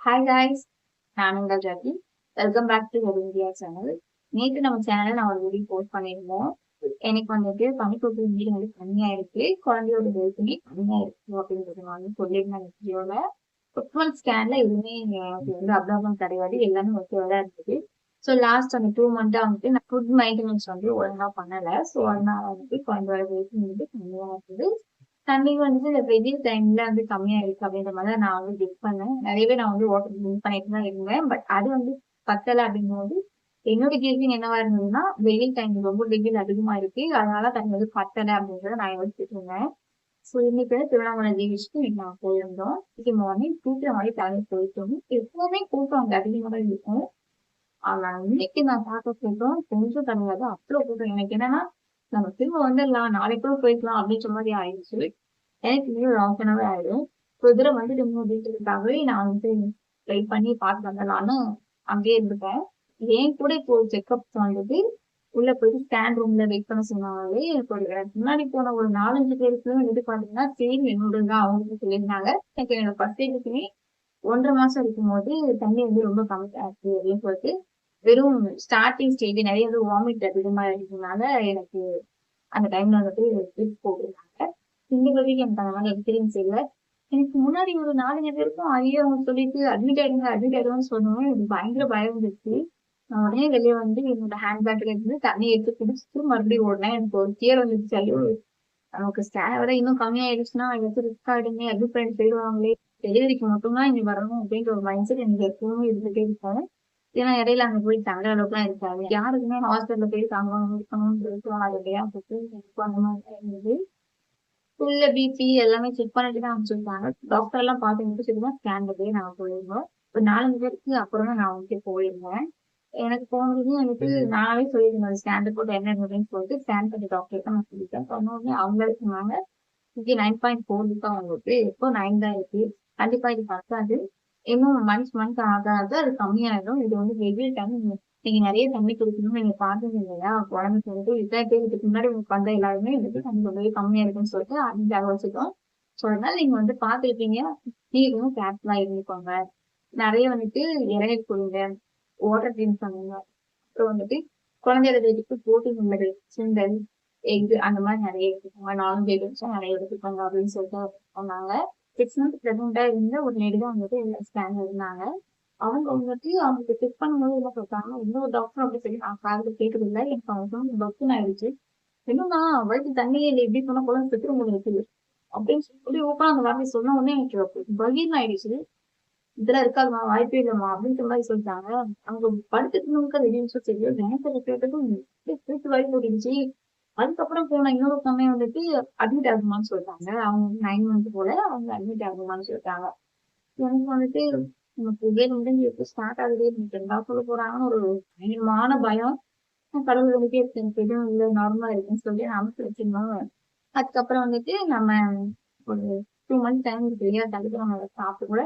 Hi guys, நான் உங்கள் Jackie. Welcome back to web India channel. நேற்று நம்ம சேனலில் நான் ஒரு வீடியோ போஸ்ட் பண்ணியிருந்தோம். எனக்கு வந்துட்டு பனிக்கூட்டு வீடு வந்து கம்மியாக இருக்கு, குழந்தையோட வெயிட்டுமே கம்மியாக இருக்கு அப்படின்றது நான் வந்து சொல்லியிருந்தேன். வீடியோல ஃபுட்பால் ஸ்கேன்ல எதுவுமே எனக்கு வந்து அப்டார்மன் கிடையாது, எல்லாமே ஓகேவா தான் இருக்குது. ஸோ லாஸ்ட் அந்த 2 மந்த்தாக வந்துட்டு நான் ஃபுட் மெயின்டெனன்ஸ் வந்து ஒழுங்காக பண்ணலை. ஸோ அதனால வந்துட்டு குழந்தையோட வெயிட் வந்து கம்மியாக இருக்குது. தண்ணி வந்து இந்த வெயில் டைம்ல வந்து கம்மியா இருக்கு அப்படின்ற மாதிரி தான் நான் வந்து கெஸ் பண்ணேன். நிறையவே நான் வந்து வாட்டர் ட்ரிங்க் பண்ணிட்டு தான் இருந்தேன். பட் அது வந்து பத்தல அப்படிங்கும்போது என்னோட கெஸ்ஸிங் என்னவா இருந்ததுன்னா, வெயில் டைம் ரொம்ப வெயில் அதிகமா இருக்கு, அதனால தண்ணி வந்து பத்தல அப்படின்றத நான் யோசிச்சுட்டு இருந்தேன். ஸோ இன்னைக்கு வந்து திருவண்ணாமலை பீச்சுக்கு இன்னைக்கு நான் போயிருந்தோம். இன்னைக்கு மார்னிங் கூட்டுற மாதிரி கிளம்பி போயிட்டோம். எப்பவுமே கூட்டம் அங்க அதிகமாக தான் இருக்கும். ஆனா இன்னைக்கு நான் பார்க்க போயிட்டோம் கொஞ்சம் கிடையாது, அவ்வளவு கூட்டம். எனக்கு என்னன்னா, நம்ம திரும்ப வந்துடலாம், நாளைக்கு கூட போய்க்கலாம் அப்படின்ற மாதிரி ஆயிடுச்சு. எனக்கு இன்னும் ஒரு ஹாஃப் அன் அவர் ஆயிடும். ஒரு தடவை வந்துட்டு அப்படின்றதுக்காகவே நான் வந்து ட்ரை பண்ணி பார்த்து வந்துடலான்னு அங்கேயே இருந்துட்டேன். ஏன் கூட இப்போ செக்அப் வந்துட்டு உள்ள போயிட்டு ஸ்கேன் ரூம்ல வெயிட் பண்ண சொன்னாங்களே, எனக்கு ஒரு முன்னாடி போன ஒரு 4-5 பேருக்கு வந்து பாத்தீங்கன்னா சேம் என்னோட தான் அவங்களுக்கு சொல்லியிருந்தாங்க. எனக்கு என்னோட ஃபர்ஸ்ட் ஏஜுக்குமே 1.5 மாசம் இருக்கும்போது தண்ணி வந்து ரொம்ப கம்மியா இருக்கு அப்படின்னு சொல்லிட்டு, வெறும் ஸ்டார்டிங் ஸ்டேஜ் நிறைய வந்து வாமிட் அதிகமா இருந்ததுனால எனக்கு அந்த டைம்ல வந்துட்டு ட்ரிப் போட்டிருந்தாங்க. இந்த வரைக்கும் எனக்கு அந்த மாதிரி எக்ஸ்பீரியன்ஸ் இல்லை. எனக்கு முன்னாடி ஒரு 4-5 பேருக்கும் ஐயோ அவங்க சொல்லிட்டு அட்மிட் ஆயிடுவோம்னு சொன்னோம். எனக்கு பயங்கர பயம் இருந்துச்சு. நான் உடனே வெளியே வந்து என்னோட ஹேண்ட்பேக்ல இருந்து தண்ணி எடுத்து குடிச்சிட்டு மறுபடியும் ஓடினேன். எனக்கு ஒரு ஃபியர் வந்துச்சு. ஐயோ நமக்கு ஸ்கேனை விட இன்னும் கம்மியாயிடுச்சுன்னா ஏதாச்சும் ரிஸ்க் ஆயிடுமே, அட்மிட் பண்ணி போயிடுவாங்களே, டெலிவரிக்கு மட்டும்தான் இங்க வரணும் அப்படின்ற ஒரு மைண்ட் செட் எனக்கு எப்பவுமே இருந்துட்டே இருக்கும். ஏன்னா இடையில அங்க போய் தங்குற அளவுக்குலாம் இருக்காது. யாருக்குமே ஹாஸ்பிட்டல்ல போய் தங்கணும் இருக்கணும்னு தோணாது இல்லையா? எனக்கு அந்த மாதிரி தான் இருந்தது. ஃபுல்லா பிபி எல்லாமே செக் பண்ணிட்டு தான் அனுப்பிச்சிருக்காங்க. டாக்டர் எல்லாம் பார்த்து முடிச்சுட்டு தான் ஸ்கேன்ல போய் நாங்க போயிருந்தோம். ஒரு 4-5 பேருக்கு அப்புறம் தான் நான் வந்துட்டு போயிருந்தேன். எனக்கு போனதும் எனக்கு நானே சொல்லியிருந்தேன் ஸ்கேன் ரிப்போர்ட் என்ன இருந்ததுன்னு சொல்லிட்டு ஸ்கேன் பண்ணி டாக்டர் தான் நான் சொல்லிட்டேன். சொன்ன உடனே அவங்களே சொன்னாங்க, இது 9.4 தான் உங்களுக்கு, இப்போ 9 தான் இருக்கு, கண்டிப்பா இது பத்தாது, இன்னும் மந்த் ஆக ஆக அது கம்மியாயிடும். இது வந்து வெயில் டைம், நீங்க நிறைய தண்ணி குடிக்கணும்னு நீங்க பாத்தீங்க இல்லையா, உடம்புக்கு வந்துட்டு இத்தனை பேருக்கு முன்னாடி உங்களுக்கு வந்த எல்லாருமே வந்துட்டு தண்ணி ரொம்பவே கம்மியா இருக்குன்னு சொல்லிட்டு அந்த வச்சுட்டோம். ஸோ அதனால நீங்க வந்து பாத்துருப்பீங்க, நீங்களும் கேர்ஃபுல்லா இருந்துக்கோங்க. நிறைய வந்துட்டு இளநீர் குடிங்க, வாட்டர் ட்ரிங்க் பண்ணுங்க. அப்புறம் வந்துட்டு குழந்தையோட வீட்டுக்கு புரோட்டீன் உள்ளது, சுண்டல், எக் அந்த மாதிரி நிறைய எடுத்துக்கோங்க. நான்வெஜ் நிறைய எடுத்துக்கோங்க அப்படின்னு சொல்லிட்டு சொன்னாங்க. 6 மந்த் பிரெக்னெண்டா இருந்த ஒரு லேடி தான் வந்துட்டு ஸ்கேன் இருந்தாங்க. அவங்க வந்துட்டு அவங்களுக்கு செக் பண்ணும்போது என்ன சொல்றாங்க, இன்னொரு டாக்டர் அப்படி சொல்லி நான் காதுல கேட்டதில்லை, எனக்கு அவங்க சொன்ன பக்குன்னு ஆயிடுச்சு. என்னன்னா வயிற்று தண்ணியே இல்லை, எப்படி சொன்னா போல செத்துரும் போல இருக்குது அப்படின்னு சொல்லி ஓப்பனா அந்த வார்த்தை சொன்ன உடனே எனக்கு பகீர்னு ஆயிடுச்சு. இதெல்லாம் இருக்காதுமா, வாய்ப்பே இல்லைம்மா அப்படின்ற மாதிரி சொல்லிட்டாங்க. அவங்க படுத்துட்டு நமக்கு அது எதுவும் தெரியும், நேரத்துல கேட்டதும் தூக்கி வாய் போட்டுச்சு. அதுக்கப்புறம் போன இன்னொரு சமயம் வந்துட்டு அட்மிட் ஆகுமான்னு சொல்லிட்டாங்க. அவங்க 9 மந்த் போல அவங்க அட்மிட் ஆகுமான்னு சொல்லிட்டாங்க. எனக்கு வந்துட்டு நமக்கு வேலை முடிஞ்சு எப்போ ஸ்டார்ட் ஆகுது, எனக்கு என்ன சொல்ல போறாங்கன்னு ஒரு பயங்கரமான பயம். கடவுள் வந்துட்டு எனக்கு எதுவும் இல்லை, நார்மலா இருக்குன்னு சொல்லி நான் அமைச்சு வச்சிருந்தோம். அதுக்கப்புறம் வந்துட்டு நம்ம ஒரு 2 மந்த் டைம் இருக்கு இல்லையா, அதுக்கு நம்ம சாப்பிட்டு கூட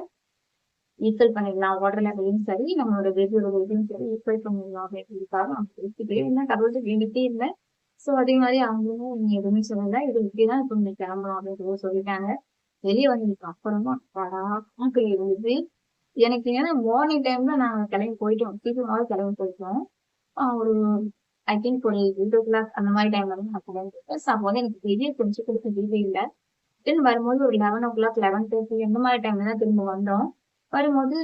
ஈக்குவல் பண்ணிடலாம், வாட்டர் லெவலையும் சரி நம்மளோட பேபியோட வெயிட்டையும் சரி ஈக்குவல் பண்ணிடலாம் அப்படின்றதுக்காக அவங்க எடுத்துட்டு என்ன கடவுள்கிட்ட வேண்டிட்டே இல்லை. ஸோ அதே மாதிரி அவங்களும் நீங்க எதுவுமே சொல்லலை, இது இப்படிதான் இப்போ நீங்க கிளம்பணும் அப்படின்னு சொல்லிட்டாங்க. வெளியே வந்ததுக்கு அப்புறமா படாக்கு இருந்தது. எனக்கு ஏன்னா மார்னிங் டைம்ல நாங்க கிளம்பி போயிட்டோம், சீக்கிரமாவது கிளம்பி போயிட்டோம். ஒரு ஐ திங்க் ஒரு 8 o'clock அந்த மாதிரி டைம்ல வந்து நான் கிளம்பி போயிட்டேன். ஸோ அப்போ வந்து எனக்கு வெளியே கொஞ்சம் கொடுக்க வீடு இல்லை. ரிட்டர்ன் வரும்போது ஒரு 11 o'clock 11:30 அந்த மாதிரி டைம்ல தான் திரும்ப வந்தோம். வரும்போது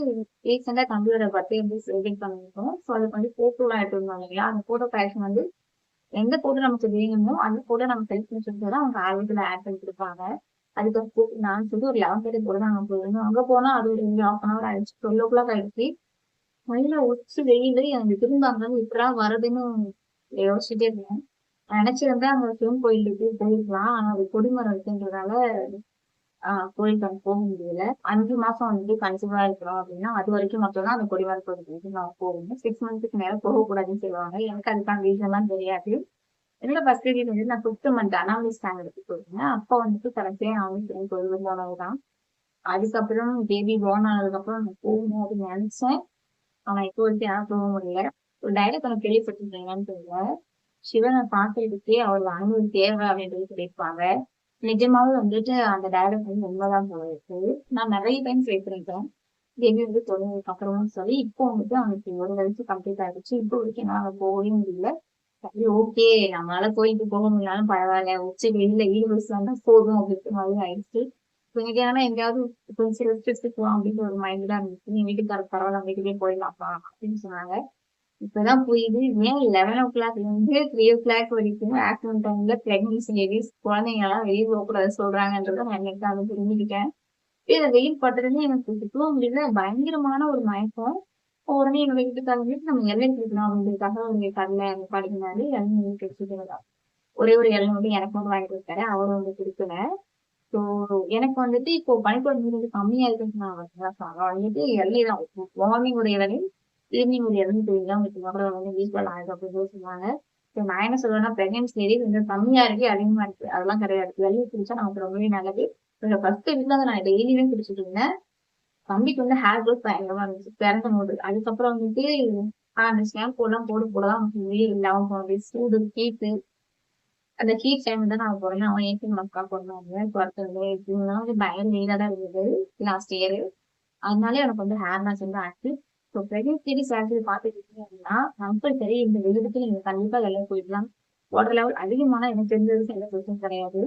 ரீசெண்டா தம்பியோட பர்த்டே வந்து செலிப்ரேட் பண்ணிருக்கோம். ஸோ அதுக்கு வந்து போட்டோலாம் எடுத்து இருந்தாங்க இல்லையா, அந்த போட்டோ கலெக்ஷன் வந்து எந்த போட்டோ நமக்கு வேணுமோ அந்த போட்டோ நம்ம செலக்ட் பண்ணி சொல்லிட்டு அவங்க ஆல்பத்துல ஆட் பண்ணி கொடுப்பாங்க. அதுக்கு போட்டு நான் சொல்லிட்டு ஒரு 11:30 போல நாங்க போயிருந்தோம். அங்க போனா அது ஒரு 1/2 hour ஆயிடுச்சு, 12 o'clock ஆயிடுச்சு. நல்ல உச்சி வெயில், எனக்கு திரும்ப அங்க இருந்து இப்பதான் வருதுன்னு யோசிச்சுட்டே இருந்தேன். நினைச்சிருந்தா அங்க சிவன் கோயில் இருக்கு போயிருக்கலாம், ஆனா அது கொடிமரம் இருக்குன்றதால கோயிலுக்கு அங்க போக முடியல. 5 மாசம் வந்துட்டு கன்சீவா இருக்கிறோம் அப்படின்னா அது வரைக்கும் மட்டும்தான் அந்த கொடிமரம் கோயிலுக்கு நான் போகணும். 6 மந்த்துக்கு மேல போகக்கூடாதுன்னு சொல்லுவாங்க. எனக்கு அதுக்கான ரீசன் எல்லாம் தெரியாது. என்னோட ஃபர்ஸ்ட் டேட் வந்து நான் 5th மந்த் அனாமலி ஸ்கேன் போயிருந்தேன். அப்போ வந்துட்டு கடைசியா அனாமலி ஸ்கேன் கோயில் போனதுதான். அதுக்கப்புறம் பேபி பார்ன் ஆனதுக்கு அப்புறம் நான் போகணும் அப்படின்னு நினைச்சேன். ஆனா இப்போ வரைக்கும் யாரும் போக முடியல. ஒரு டைலாக் ஒன்று கேள்விப்பட்டிருக்கீங்கன்னு தெரியல, சிவனை பார்க்கறதுக்கே அவரோட அனுமதி தேவை அப்படின்றது சொல்லியிருப்பாங்க. நிஜமாவே வந்துட்டு அந்த டைலாக் வந்து உண்மைதான் போல இருக்கு. நான் நிறைய டைம் ட்ரை பண்ணிட்டேன். பேபி வந்து தொடங்கினதுக்கு அப்புறம்னு சொல்லி இப்போ வந்துட்டு அவனுக்கு 1 வயசு கம்ப்ளீட் ஆயிடுச்சு. இப்போ வரைக்கும் என்னால போகவே முடியல. சரி ஓகே நம்மளால கோயிலுக்கு போக முடியலாலும் பரவாயில்ல. உச்சி வெயில்ல ஈடுபட்டு வந்தா போதும் அப்படின்ற மாதிரி ஆயிடுச்சு. இப்போ எனக்கு ஏன்னா எங்கேயாவது கொஞ்சம் ரெஸ்ட் எடுத்துக்கலாம் அப்படின்ற ஒரு மைண்ட் தான் இருந்துச்சு. என் வீட்டுக்காரர் பரவாயில்ல வீட்டுக்கே போயிடலாம்ப்பா அப்படின்னு சொன்னாங்க. இப்பதான் புரியுது ஏன் 11 o'clockல இருந்து 3 o'clock வரைக்கும் ஆஃப்டர்நூன் டைம்ல பிரெக்னன்சி லேடிஸ் குழந்தைங்க எல்லாம் வெளியே போகக்கூடாது சொல்றாங்கன்றத நான் இன்னைக்கு தான் புரிஞ்சுக்கிட்டேன். இந்த வெயில் பட்டதுன்னு எனக்கு சுத்தமா முடியல. பயங்கரமான ஒரு மயக்கம். உடனே என்னோட வீட்டுக்காரங்க வந்துட்டு நம்ம இளநீர் குடிக்கலாம் அப்படின்றதுக்காக அவங்க கடலை படிக்கினாரு இளநீர் குடிச்சுக்கிறதா. ஒரே ஒரு இளநீர் மட்டும் எனக்கு மட்டும் வாங்கிட்டு வந்துட்டாரு. அவரும் வந்து குடிக்கல. ஸோ எனக்கு வந்துட்டு இப்போ பனிக்குடம் வந்து கம்மியா இருக்குன்னு நான் வந்துட்டு இளநீர் தான் மார்னிங் ஒரு இளநீர் ஈவினிங் ஒரு இளநீர் குடிக்கலாம் உங்களுக்கு அப்புறம் வந்து ஈக்குவல் ஆகுது அப்படின்னு சொல்லி சொன்னாங்க. ஸோ நான் என்ன சொல்லுவேன்னா பிரெக்னன்சி லேடிஸ் வந்து கம்மியா இருக்கு அதிகமா இருக்கு அதெல்லாம் கிடையாது. இளநீர் குடிச்சா நமக்கு ரொம்பவே நல்லது. ஃபர்ஸ்ட் வீட்டுல நான் டெய்லியுமே குடிச்சிட்டு இருந்தேன். தம்பிக்கு வந்து ஹேர் க்ரோத் பயங்கரமா இருந்துச்சு பிறந்த போது. அதுக்கப்புறம் வந்துட்டு அந்த ஷாம்பு எல்லாம் போடதான் நமக்கு வெயில் இல்லாம போனது சூடு ஹீட்டு. அந்த ஹீட் டைம் தான் நான் பிறந்தேன். அவன் ஏப்ரல் மாசக்கா பிறந்தாங்க. பிறந்தது இப்படிலாம் வந்து பயங்கர வெயிலா தான் இருந்தது லாஸ்ட் இயர். அதனாலே எனக்கு வந்து ஹேர் லாஸ் வந்து ஆச்சு. ஸோ பிரெக்னன்சி ஆக்சுவலி பார்த்துட்டு இருக்கீங்க அப்படின்னா கம்பல்சரி இந்த வெயிலுக்கு நீங்க கண்டிப்பா வெளில போயிடலாம். வாட்டர் லெவல் அதிகமான எனக்கு தெரிஞ்சதுக்கு எந்த பிரச்சனையும் கிடையாது.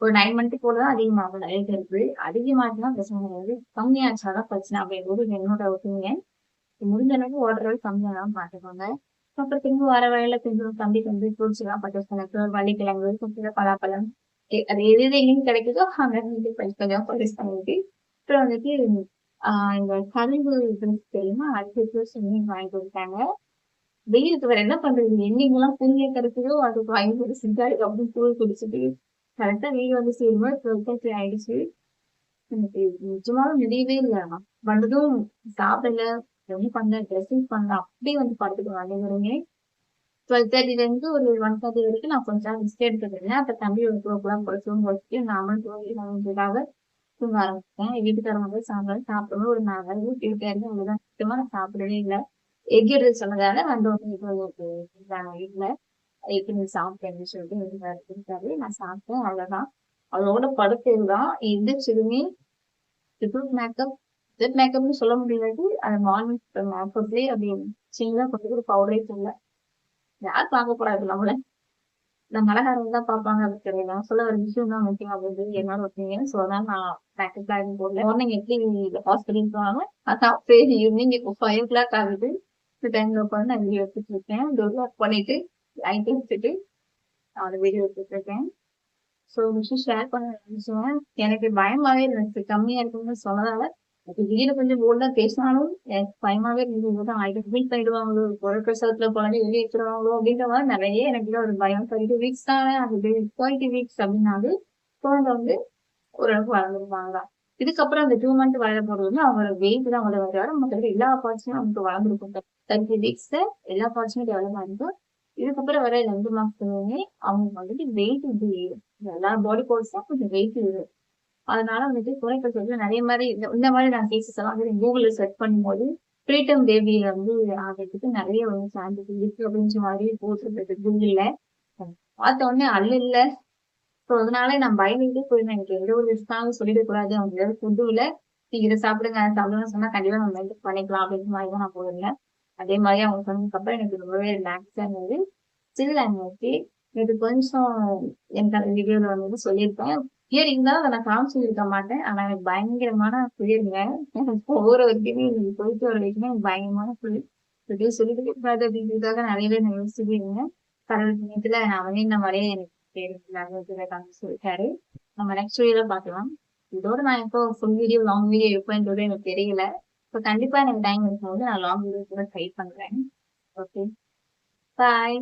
ஒரு 9 மந்த் போலதான் அதிகமாகும் நிறைய பேருக்கு. அதிகமாச்சுன்னா பிரச்சனை கிடையாது. கம்மியாச்சாதான் பிரச்சனை அப்படின்றது என்னோட ஒப்பீனியன். முடிஞ்ச அளவுக்கு வாட்டர் லெவல் கம்மியாதான் பார்த்துக்கோங்க. அப்புறம் திரும்ப வர வழியில கொஞ்சம் தம்பிக்கு வந்து ஃப்ரூட்ஸ் எல்லாம் பர்ச்சேஸ் பண்ணிட்டு வள்ளிக்கிழங்கு கொஞ்சம் பலாப்பழம் அது எது எது எங்கேயும் கிடைக்குதோ அங்க வந்து கொஞ்சம் பர்ச்சேஸ் பண்ணிட்டு அப்புறம் வந்துட்டு இந்த கரும்பு தெரியுமா அதுக்கு ஃப்ரூட்ஸ் வாங்கி கொடுத்தாங்க. வெயிலுக்கு வேற என்ன பண்றது எங்கெங்கெல்லாம் புளிய கிடைக்குதோ அதுக்கு வாங்கி குடிச்சுட்டு அதுக்கப்புறம் கூழ் குடிச்சிட்டு கரெக்டா வீடு வந்து சேரும்போது 12:30 ஆயிடுச்சு. எனக்கு நிஜமாலும் முடியவே இல்லை. வந்ததும் சாப்பிடல ஒன்றும் பண்ணல ட்ரெஸ்ஸிங் பண்ணல அப்படியே வந்து படுத்துக்குவேன் அனைவருமே. 12:30ல இருந்து ஒரு 1:30 வரைக்கும் நான் கொஞ்சம் ரெஸ்ட் எடுத்துருந்தேன். அப்ப தம்பி ஒரு 2 o'clock போல தூங்க வச்சுட்டு நாமளும் தூங்கிடுறதுக்காக தூங்க ஆரம்பிச்சேன். என் வீட்டுக்காரங்க வந்து சாப்பிடும்போது ஒரு 4 வாரம் ஊட்டி விட்டாரு. அவ்வளவுதான் சுத்தமா நான் சாப்பிடவே இல்லை. எக் எடுத்து சொன்னதால வந்து வீட்டுல எக்கு சாப்பிட்டேன்னு சொல்லிட்டு வீட்டுக்காரர் கொடுத்தாரு. நான் சாப்பிட்டேன் அவ்வளவுதான். அதோட படுத்ததுதான் எந்திரிச்சதுமே மேக்கப் மேக்கப்னு சொல்ல முடியாது. அந்த மார்னிங் மேக்கப்லயே அப்படி சின்னதா கொஞ்சம் கூட பவுடரே இல்லை. யார் பார்க்க கூடாது நம்மள இந்த மலைக்காரங்க தான் பார்ப்பாங்க அப்படின்னு தெரியல. நான் சொல்ல ஒரு விஷயம் தான் முக்கியம் அப்படின்றது என்னோட ஒப்பீனியன். ஸோ அதனால நான் மேக்கப் எதுவும் போடல. மார்னிங் எப்படி ஹாஸ்பிட்டல் போனாங்க அதான் சரி ஈவினிங் இப்போ 5 o'clock ஆகுது. இந்த டைம்ல உட்காந்து நான் வீடியோ எடுத்துட்டு இருக்கேன். டோர் லாக் பண்ணிட்டு லைட் வச்சுட்டு நான் வீடியோ எடுத்துட்டு இருக்கேன். ஸோ விஷயம் ஷேர் பண்ண நினைச்சேன். எனக்கு பயமாவே இருந்துச்சு கம்மியா இருக்குன்னு சொன்னதால திடீர்னு கொஞ்சம் போல்டா பேசினாலும் எனக்கு பயமாவே இருந்தது. அட்மிட் பண்ணிடுவாங்களோ பிரசவத்துல குழந்தை வெளியே எடுத்துருவாங்களோ அப்படின்ற மாதிரி நிறைய எனக்கு ஒரு பயம். 22 வீக்ஸ் தானே ஆகுது 20 வீக்ஸ் அப்படின்னாலும் குழந்தை வந்து ஓரளவுக்கு வளர்ந்துருப்பாங்க. இதுக்கப்புறம் அந்த 2 month வளர போறது வந்து அவங்களோட வெயிட் தான் வளர வர மற்றபடி எல்லா பார்ட்ஸுமே அவங்களுக்கு வளர்ந்துருக்கும். 30 weeks எல்லா பார்ட்ஸுமே டெவலப் ஆயிருக்கும். இதுக்கப்புறம் வர 2 மாசத்துலயுமே அவங்களுக்கு வந்துட்டு வெயிட் வந்து ஏறும். எல்லா பாடி பார்ட்ஸும் கொஞ்சம் வெயிட் ஏறும். அதனால வந்துட்டு குறைப்பதற்கு நிறைய மாதிரி இந்த மாதிரி நான் கேசஸ் எல்லாம் வந்து கூகுள்ல சர்ச் பண்ணும்போது ப்ரீடம் பேபியில வந்து ஆகிறதுக்கு நிறைய வந்து சான்சஸ் இருக்கு அப்படின்ற மாதிரி போட்டுருந்தது கூகுள்ல. பார்த்த உடனே அல்ல இல்ல. ஸோ அதனால நான் பயந்துட்டே போயிருந்தேன். எனக்கு எந்த ஒரு ரிஸ்காவும் சொல்லிடக்கூடாது. அவங்க ஏதாவது ஃபுட்டு இல்ல நீங்க இதை சாப்பிடுங்க சாப்பிடுங்கன்னு சொன்னா கண்டிப்பா நம்ம மெயின்டைன் பண்ணிக்கலாம் அப்படின்ற மாதிரி தான் நான் போயிருந்தேன். அதே மாதிரி அவங்க சொன்னதுக்கு அப்புறம் எனக்கு ரொம்பவே ரிலாக்ஸா இருந்தது. Still I'm okay. இது கொஞ்சம் எனக்கு அந்த வீடியோல வந்து சொல்லியிருப்பேன். கிளியர் இருந்தாலும் அதை நான் காமிச்சிருக்க மாட்டேன். ஆனா எனக்கு பயங்கரமான புரியுங்க. எனக்கு ஒவ்வொரு வரைக்குமே எனக்கு போயிட்டு வர வரைக்குமே எனக்கு பயங்கரமான புரியுது. இப்படியே சொல்லிட்டு கூடாது அப்படின்றதுக்காக நிறைய பேர் நான் யோசிச்சுட்டு இருந்தேன். கடவுள் புண்ணியத்துல நான் வந்து இந்த மாதிரியே எனக்கு சொல்லிட்டாரு. நம்ம நெக்ஸ்ட் வீடியோல பார்க்கலாம். இதோட நான் இப்போ ஃபுல் வீடியோ லாங் வீடியோ எப்போன்றது எனக்கு தெரியல. இப்போ கண்டிப்பா எனக்கு டைம் இருக்கும்போது நான் லாங் வீடியோ கூட ட்ரை பண்றேன். Okay bye.